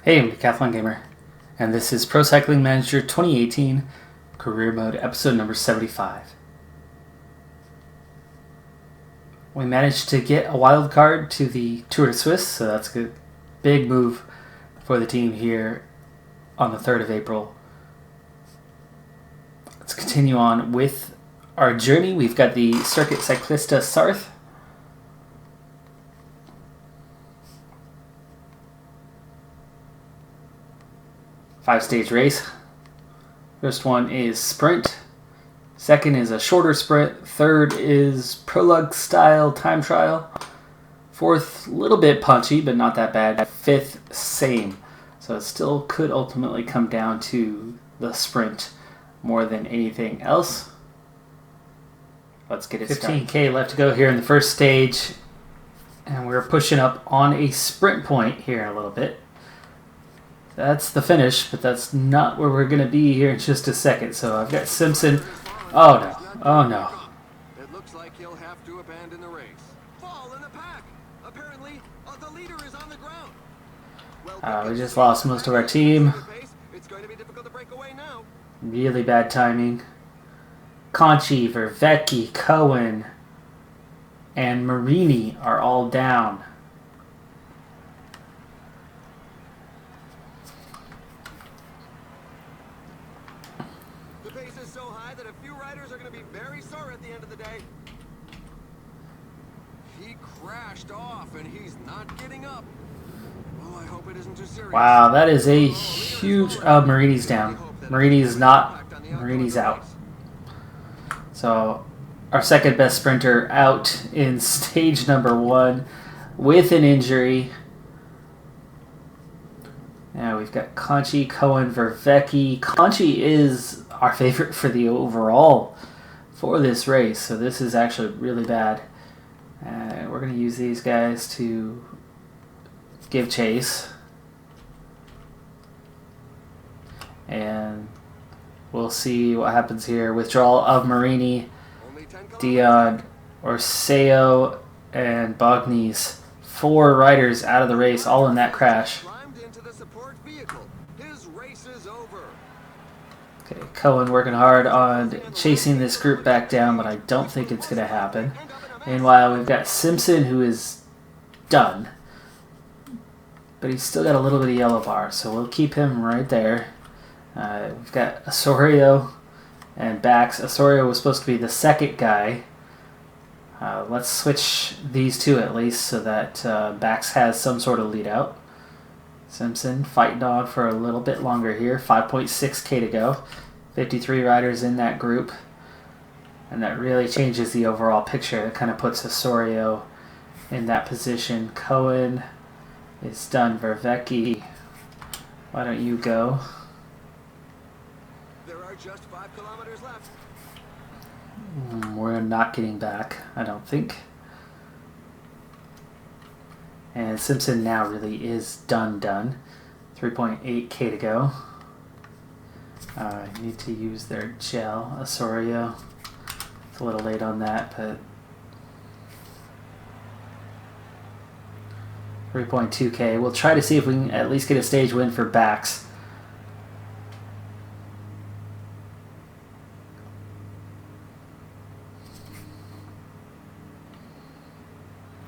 Hey, I'm Decathlon Gamer, and this is Pro Cycling Manager 2018 Career Mode episode number 75. We managed to get a wild card to the Tour de Suisse, so that's a big move for the team here on the 3rd of April. Let's continue on with our journey. We've got the Circuit Cyclista Sarthe. Five-stage race. First one is sprint. Second is a shorter sprint. Third is prologue style time trial. Fourth, a little bit punchy, but not that bad. Fifth, same. So it still could ultimately come down to the sprint more than anything else. Let's get it started. 15K left to go here in the first stage. And we're pushing up on a sprint point here in a little bit. That's the finish, but that's not where we're going to be here in just a second. So I've got Simpson. Oh no. Oh no. It looks like he'll have to abandon the race. Fall in the pack. Apparently, the leader is on the ground. Well, we just lost most of our team. It's going to be difficult to break away now. Really bad timing. Conchi, Vervecchi, Cohen, and Marini are all down. The pace is so high that a few riders are going to be very sore at the end of the day. He crashed off and he's not getting up. Oh, I hope it isn't too serious. Wow, that is a huge... Oh, Marini's down. Marini's not. Marini's out. So, our second best sprinter out in stage number 1 with an injury. Now we've got Conchi, Cohen, Vervecchi. Conchi is our favorite for the overall for this race, so this is actually really bad. We're going to use these guys to give chase. And we'll see what happens here. Withdrawal of Marini, Dion, Orseo, and Bognis. 4 riders out of the race, all in that crash. Okay, Cohen working hard on chasing this group back down, but I don't think it's going to happen. Meanwhile, we've got Simpson, who is done. But he's still got a little bit of yellow bar, so we'll keep him right there. We've got Osorio and Bax. Osorio was supposed to be the second guy. Let's switch these two at least so that Bax has some sort of lead out. Simpson fighting on for a little bit longer here. 5.6K to go. 53 riders in that group. And that really changes the overall picture. It kind of puts Osorio in that position. Cohen is done. Vervecchi, why don't you go? There are just 5 kilometers left. We're not getting back, I don't think. And Simpson now really is done. 3.8K to go. I need to use their gel. Osorio. It's a little late on that, but 3.2K. We'll try to see if we can at least get a stage win for Bax.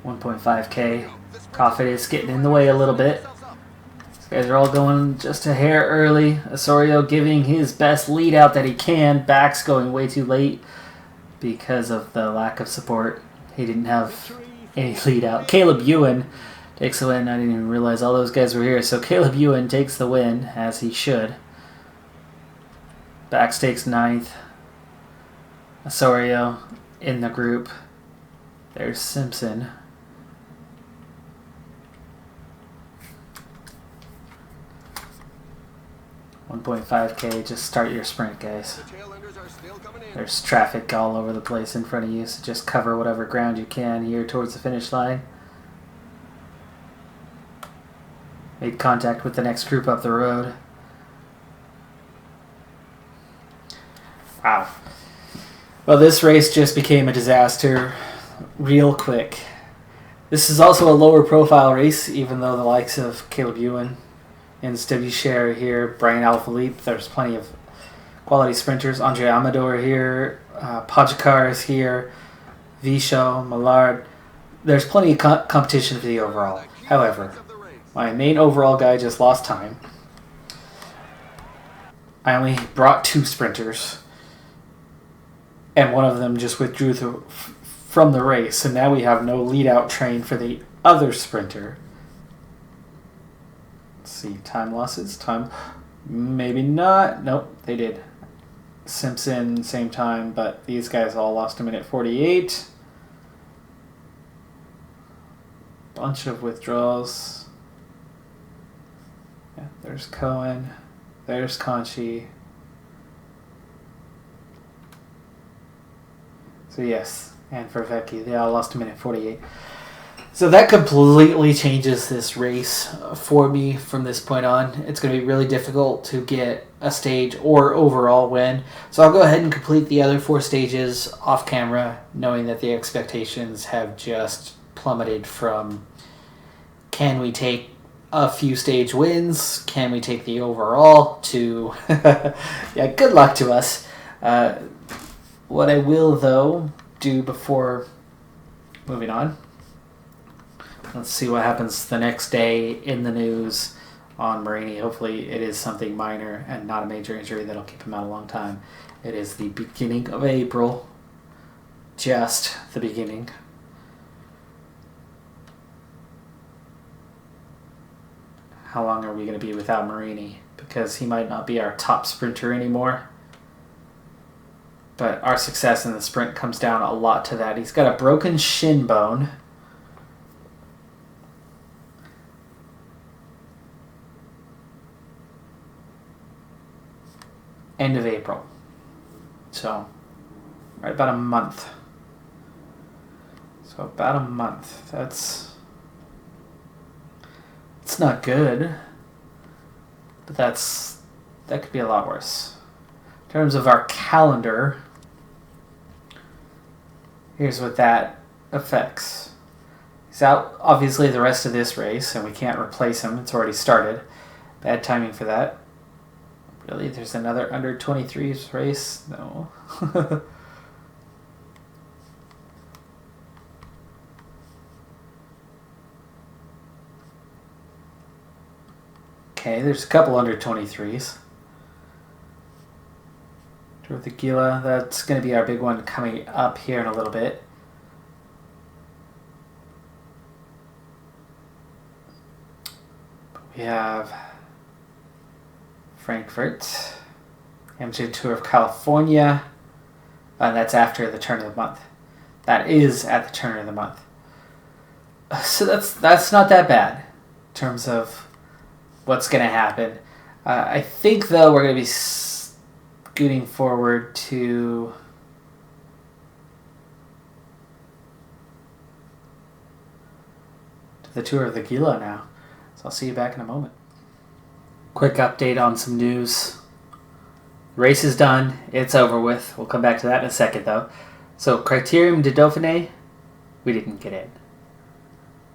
$1.5K. Coffin is getting in the way a little bit. These guys are all going just a hair early. Osorio giving his best lead out that he can. Bax going way too late because of the lack of support. He didn't have any lead out. Caleb Ewan takes the win. I didn't even realize all those guys were here. So Caleb Ewan takes the win, as he should. Bax takes 9th. Osorio in the group. There's Simpson. $1.5K, just start your sprint, guys. There's traffic all over the place in front of you, so just cover whatever ground you can here towards the finish line. Made contact with the next group up the road. Wow. Well, this race just became a disaster real quick. This is also a lower profile race, even though the likes of Caleb Ewan NSW Share here, Brian Alaphilippe. There's plenty of quality sprinters. Andre Amador here, Pogacar is here, Vichot, Millard. There's plenty of competition for the overall. However, my main overall guy just lost time. I only brought 2 sprinters, and one of them just withdrew from the race, so now we have no lead-out train for the other sprinter. Let's see, time losses. Time, maybe not. Nope, they did. Simpson, same time, but these guys all lost a minute 48. Bunch of withdrawals. Yeah, there's Cohen. There's Conchi. So yes, and for Vecchi, they all lost a minute 48. So that completely changes this race for me from this point on. It's going to be really difficult to get a stage or overall win. So I'll go ahead and complete the other 4 stages off camera, knowing that the expectations have just plummeted from can we take a few stage wins, can we take the overall, to yeah, good luck to us. What I will, though, do before moving on, let's see what happens the next day in the news on Marini. Hopefully it is something minor and not a major injury that'll keep him out a long time. It is the beginning of April. Just the beginning. How long are we going to be without Marini? Because he might not be our top sprinter anymore. But our success in the sprint comes down a lot to that. He's got a broken shin bone. End of April. So, right about a month. So about a month. It's not good. But that could be a lot worse. In terms of our calendar, here's what that affects. He's out, obviously, the rest of this race, and we can't replace him. It's already started. Bad timing for that. Really? There's another under 23s race? No. Okay, there's a couple under 23s. Tour the Gila, that's going to be our big one coming up here in a little bit. We have Frankfurt, Amateur Tour of California, and that's after the turn of the month. That is at the turn of the month. So that's not that bad in terms of what's going to happen. I think, though, we're going to be scooting forward to the Tour of the Gila now. So I'll see you back in a moment. Quick update on some news. Race is done. It's over with. We'll come back to that in a second, though. So, Criterium de Dauphiné, we didn't get in.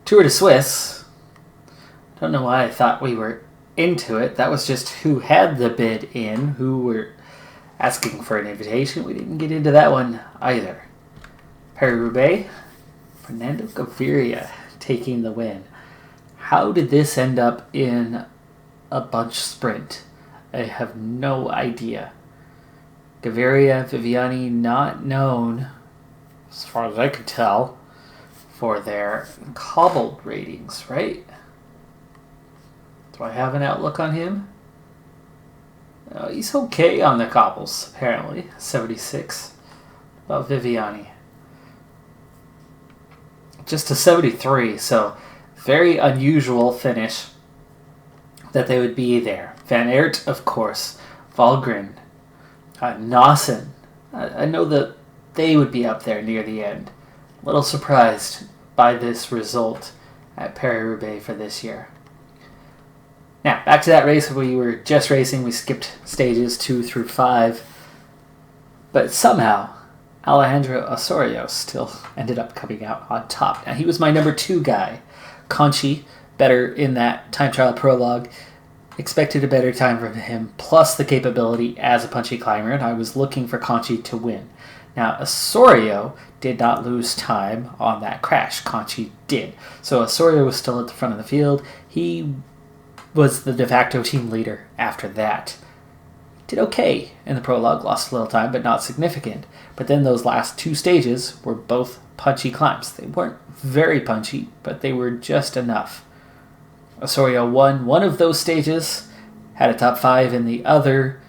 Tour de Suisse, don't know why I thought we were into it. That was just who had the bid in, who were asking for an invitation. We didn't get into that one either. Paris-Roubaix, Fernando Gaviria taking the win. How did this end up in a bunch sprint? I have no idea. Gaviria, Viviani, not known, as far as I could tell, for their cobbled ratings, right? Do I have an outlook on him? He's okay on the cobbles, apparently. 76. About Viviani. Just a 73, so very unusual finish that they would be there. Van Aert, of course. Valgren. Nawson. I know that they would be up there near the end. A little surprised by this result at Paris-Roubaix for this year. Now, back to that race we were just racing. We skipped stages 2 through 5. But somehow, Alejandro Osorio still ended up coming out on top. Now, he was my number 2 guy. Conchi, better in that time trial prologue. expected a better time from him, plus the capability as a punchy climber, and I was looking for Conchi to win. Now, Osorio did not lose time on that crash. Conchi did. So Osorio was still at the front of the field. He was the de facto team leader after that. Did okay in the prologue, lost a little time, but not significant. But then those last two stages were both punchy climbs. They weren't very punchy, but they were just enough. Osorio won one of those stages, had a top 5 in the other,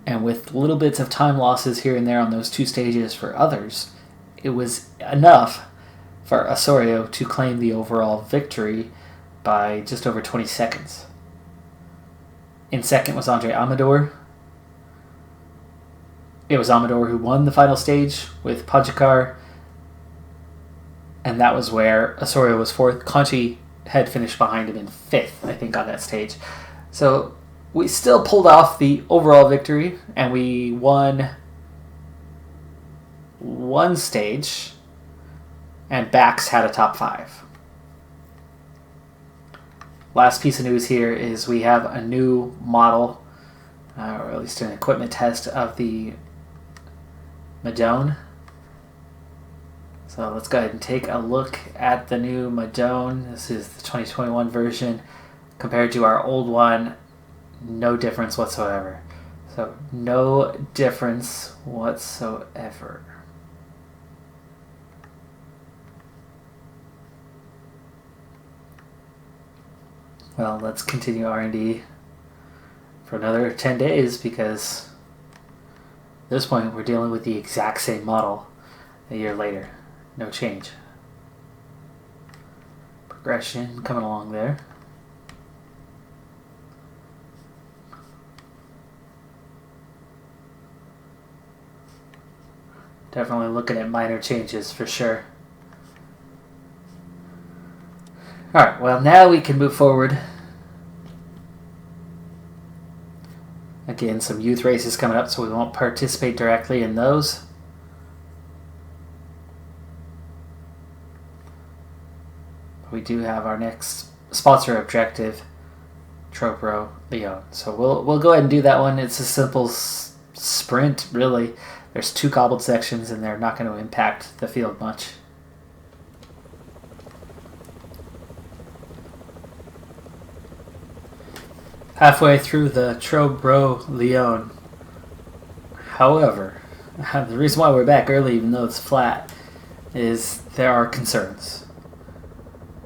and with little bits of time losses here and there on those two stages for others, it was enough for Osorio to claim the overall victory by just over 20 seconds. In second was Andre Amador. It was Amador who won the final stage with Pogacar, and that was where Osorio was fourth. Conchi had finished behind him in fifth, I think, on that stage. So we still pulled off the overall victory, and we won one stage, and Bax had a top 5. Last piece of news here is we have a new model, or at least an equipment test of the Madone. So let's go ahead and take a look at the new Madone. This is the 2021 version. Compared to our old one, no difference whatsoever. So no difference whatsoever. Well, let's continue R&D for another 10 days because at this point we're dealing with the exact same model a year later. No change. Progression coming along there. Definitely looking at minor changes for sure. Alright, well now we can move forward. Again, some youth races coming up, so we won't participate directly in those. We do have our next sponsor objective, Tropro Leon. So we'll go ahead and do that one. It's a simple sprint, really. There's 2 cobbled sections, and they're not going to impact the field much. Halfway through the Tropro Leon. However, the reason why we're back early, even though it's flat, is there are concerns.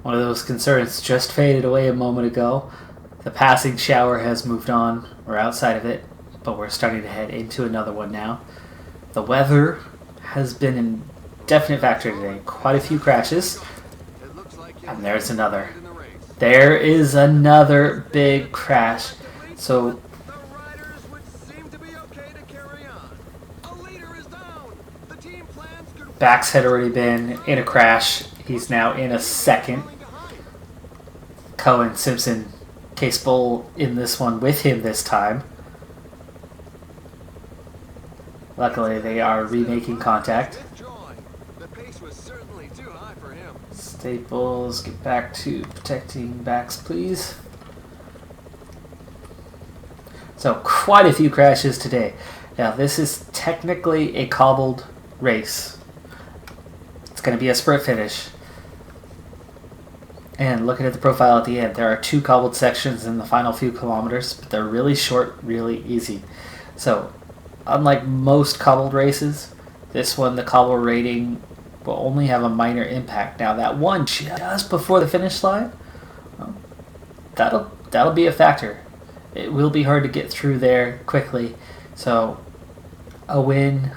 One of those concerns just faded away a moment ago. The passing shower has moved on. We're outside of it, but we're starting to head into another one now. The weather has been a definite factor today. Quite a few crashes. And there's another. There is another big crash. So Bax had already been in a crash. He's now in a second. Cohen, Simpson, Case Bull in this one with him this time. Luckily, they are remaking contact. Staples, get back to protecting Bax, please. So, quite a few crashes today. Now, this is technically a cobbled race. It's going to be a sprint finish. And looking at the profile at the end, there are 2 cobbled sections in the final few kilometers, but they're really short, really easy. So, unlike most cobbled races, this one, the cobble rating will only have a minor impact. Now, that one just before the finish line, well, that'll be a factor. It will be hard to get through there quickly, so a win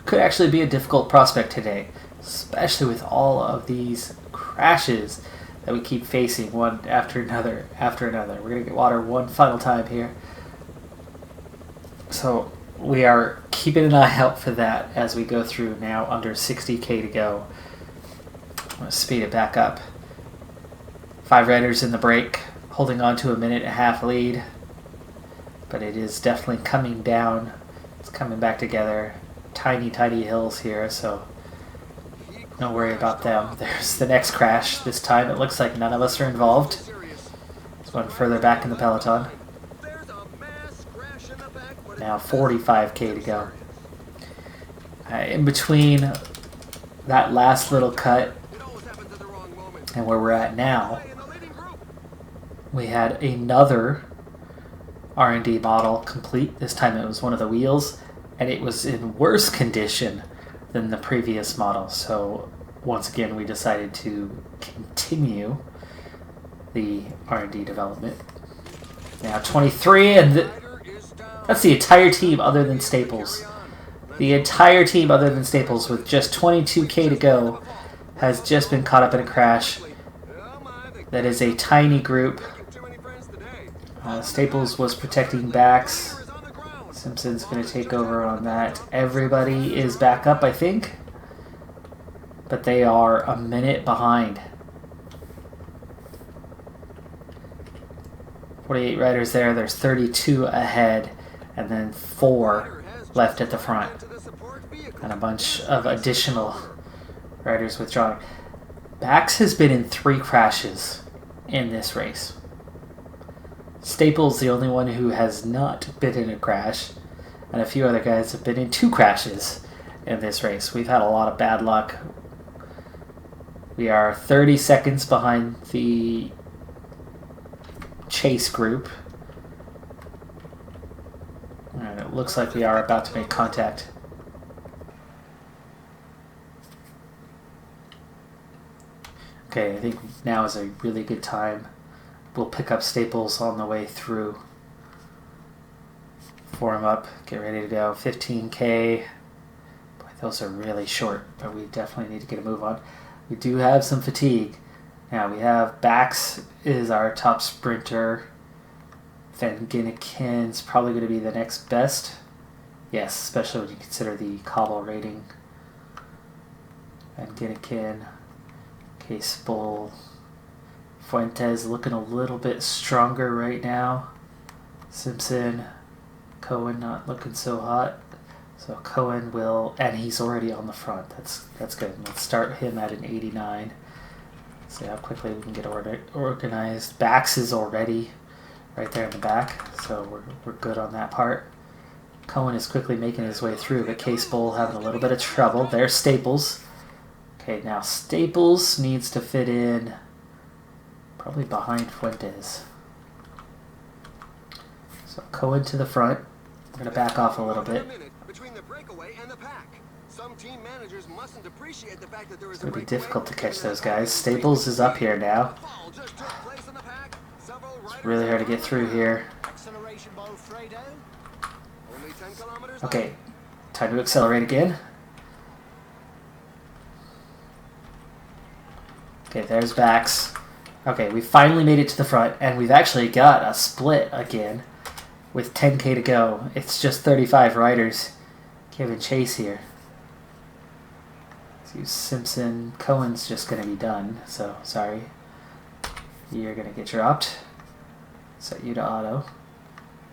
could actually be a difficult prospect today, especially with all of these crashes that we keep facing one after another after another. We're going to get water one final time here. So we are keeping an eye out for that as we go through now under 60k to go. I'm going to speed it back up. 5 riders in the break, holding on to a 1.5-minute lead. But it is definitely coming down. It's coming back together. Tiny, tiny hills here, so don't worry about them. There's the next crash. This time it looks like none of us are involved. There's one further back in the peloton. Now 45k to go. In between that last little cut and where we're at now, we had another R&D model complete. This time it was one of the wheels, and it was in worse condition than the previous model. So once again, we decided to continue the R&D development. Now 23, and that's the entire team other than Staples. The entire team other than Staples, with just 22k to go, has just been caught up in a crash. That is a tiny group. Staples was protecting backs. Simpson's going to take over on that. Everybody is back up, I think. But they are a minute behind. 48 riders there. There's 32 ahead. And then 4 left at the front. And a bunch of additional riders withdrawing. Bax has been in 3 crashes in this race. Staples the only one who has not been in a crash, and a few other guys have been in 2 crashes in this race. We've had a lot of bad luck. We are 30 seconds behind the chase group. And it looks like we are about to make contact. Okay, I think now is a really good time. We'll pick up Staples on the way through. Form up, get ready to go. 15k. Boy, those are really short, but we definitely need to get a move on. We do have some fatigue. Now we have Bax is our top sprinter. Van Ginniken's probably going to be the next best. Yes, especially when you consider the cobble rating. Van Ginniken, Case Bull. Fuentes looking a little bit stronger right now. Simpson, Cohen not looking so hot. So Cohen will, and he's already on the front. That's good. Let's start him at an 89. See how quickly we can get organized. Bax is already right there in the back, so we're good on that part. Cohen is quickly making his way through, but Case Bull having a little bit of trouble. There's Staples. Okay, now Staples needs to fit in probably behind Fuentes. So Cohen to the front. We're going to back off a little bit. It's going to be difficult to catch those guys. Staples is up here now. It's really hard to get through here. Okay, time to accelerate again. Okay, there's Bax. Okay, we finally made it to the front, and we've actually got a split again with 10k to go. It's just 35 riders giving chase here. So Simpson, Cohen's just going to be done, so sorry. You're going to get dropped. Set you to auto.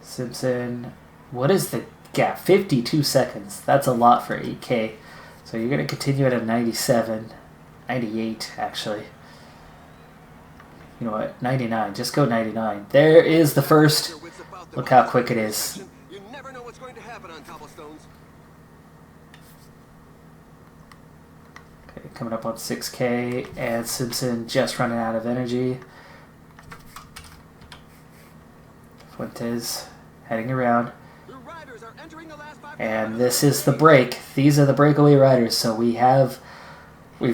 Simpson, what is the gap? 52 seconds. That's a lot for 8k. So you're going to continue at a 97, 98 actually. You know what? 99. Just go 99. There is the first. Look how quick it is. You never know what's going to happen on cobblestones. Okay, coming up on 6k, and Simpson just running out of energy. Fuentes heading around. And this is the break. These are the breakaway riders, so we've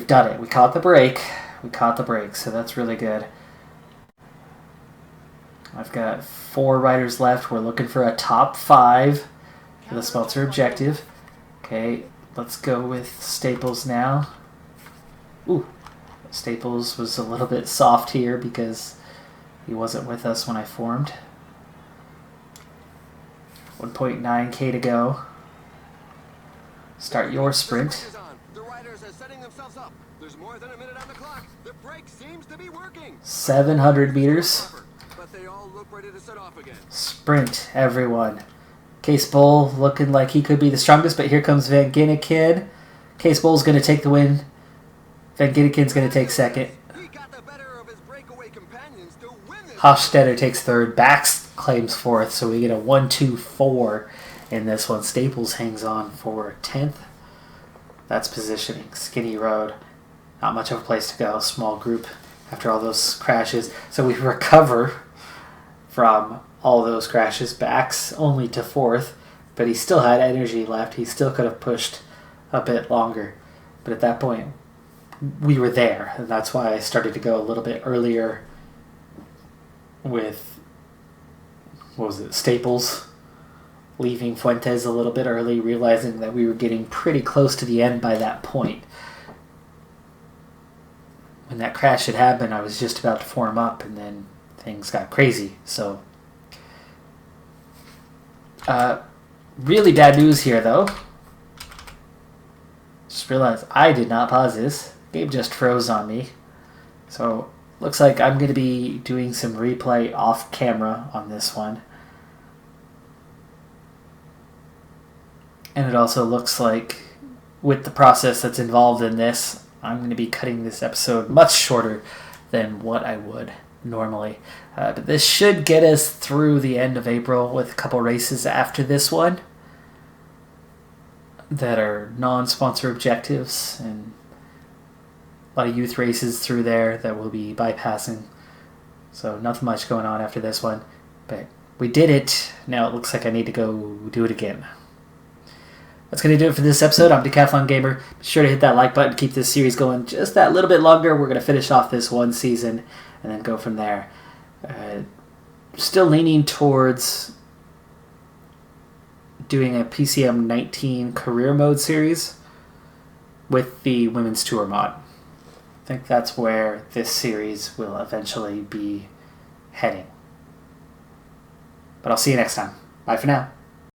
done it. We caught the break. So that's really good. I've got 4 riders left. We're looking for a top 5 for the Smelter objective. Okay, let's go with Staples now. Ooh, Staples was a little bit soft here because he wasn't with us when I formed. 1.9k to go. Start your sprint. The riders are setting themselves up. There's more than a minute on the clock. The brake seems to be working. 700 meters. But they all look ready to set off again. Sprint, everyone. Case Bull looking like he could be the strongest, but here comes Van Ginniken. Case Bull's going to take the win. Van Ginniken's going to take second. He got the better of his breakaway companions to win this. Hofstetter takes third. Bax claims fourth, so we get a 1-2-4 In this one, Staples hangs on for 10th. That's positioning. Skinny road. Not much of a place to go. Small group after all those crashes. So we recover from all those crashes. Backs only to 4th. But he still had energy left. He still could have pushed a bit longer. But at that point, we were there. And that's why I started to go a little bit earlier with, Staples. Leaving Fuentes a little bit early, realizing that we were getting pretty close to the end by that point. When that crash had happened, I was just about to form up, and then things got crazy. So, really bad news here, though. Just realized I did not pause this. Game just froze on me. So, looks like I'm going to be doing some replay off camera on this one. And it also looks like, with the process that's involved in this, I'm going to be cutting this episode much shorter than what I would normally. But this should get us through the end of April with a couple races after this one that are non-sponsor objectives, and a lot of youth races through there that we'll be bypassing. So nothing much going on after this one. But we did it. Now it looks like I need to go do it again. That's going to do it for this episode. I'm Decathlon Gamer. Be sure to hit that like button. Keep this series going just that little bit longer. We're going to finish off this one season and then go from there. Still leaning towards doing a PCM 19 career mode series with the Women's Tour mod. I think that's where this series will eventually be heading. But I'll see you next time. Bye for now.